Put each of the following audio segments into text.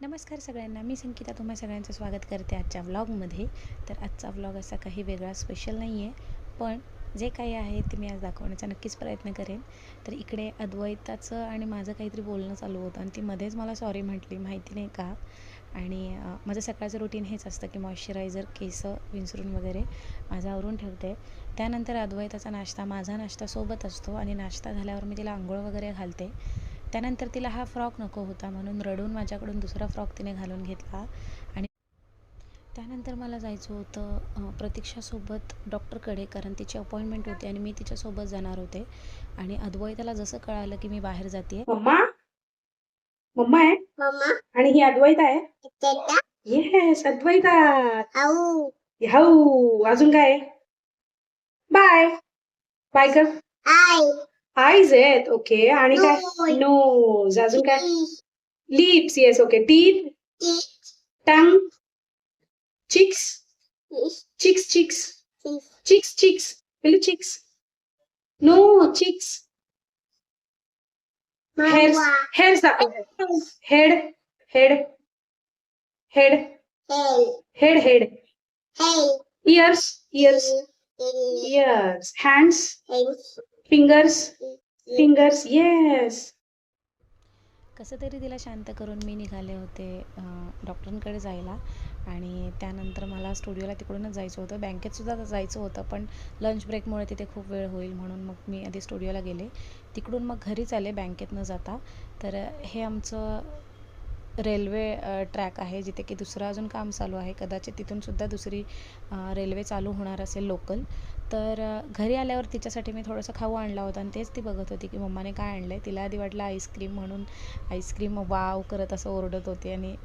नमस्कार सगळ्यांना, मी संगीता तुम्हा सगळ्यांचं स्वागत करते आजच्या व्लॉगमध्ये. तर आजचा व्लॉग असा काही वेगळा स्पेशल नाही आहे, पण जे काही आहे ते मी आज दाखवण्याचा नक्कीच प्रयत्न करेन. तर इकडे अद्वैताचं आणि माझं काहीतरी बोलणं चालू होतं आणि ती मध्येच मला सॉरी म्हटली, माहिती नाही का. आणि माझं सकाळचं रुटीन हेच असतं की मॉइश्चरायझर, केस विंचरून वगैरे माझं आवरून ठेवते. त्यानंतर अद्वैताचा नाश्ता, माझा नाश्ता सोबत असतो आणि नाश्ता झाल्यावर मी तिला अंघोळ वगैरे घालते. त्यानंतर तिला हा फ्रॉक नको होता म्हणून रडून माझ्याकडून दुसरा फ्रॉक तिने घालून घेतला. आणि त्यानंतर मला जायचं होतं प्रतीक्षासोबत डॉक्टरकडे, कारण तिची अपॉइंटमेंट होती आणि मी तिच्यासोबत जाणार होते. आणि अद्वैताला जसं कळालं की मी बाहेर जाते, मम्मा मम्मा आहे मम्मा आणि ही अद्वैत आहे. तेता येस, अद्वैता. आऊ हाऊ, अजून काय आहे? बाय बाय कर. आय आईज आहेत, ओके. आणि काय? Nose nose. अजून काय? Teeth lips, yes, okay. Teeth, teeth tongue, cheeks, teeth cheeks, cheeks, teeth cheeks, cheeks. पिल्लू चिक्स. No, cheeks. हेअर्स, मम्मा हेअर्स दाखव. Head, head, head, hell head, head. Hell ears, ears, ears. Hands, fingers, fingers, yes. कसं तरी तिला शांत करून मी निघाले होते डॉक्टरांकडे जायला. आणि त्यानंतर मला स्टुडिओला तिकडूनच जायचं होतं, बँकेतसुद्धा जायचं होतं, पण लंच ब्रेकमुळे तिथे खूप वेळ होईल म्हणून मग मी आधी स्टुडिओला गेले. तिकडून मग घरीच आले बँकेत न जाता. तर हे आमचं रेल्वे ट्रॅक आहे, जिथे की दुसरं अजून काम चालू आहे. कदाचित तिथूनसुद्धा दुसरी रेल्वे चालू होणार असेल लोकल. तर घरी आल्यावर तिच्यासाठी मी थोडंसं खाऊ आणला होता आणि तेच ती बघत होती की मम्माने काय आणलं आहे. तिला आधी वाटलं आईस्क्रीम, म्हणून आईस्क्रीम वाव करत असं ओरडत होती. आणि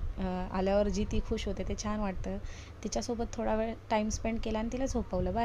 आल्यावर जी ती खुश होते ते छान वाटतं. तिच्यासोबत थोडा वेळ टाईम स्पेंड केला आणि तिला झोपवलं. बाय.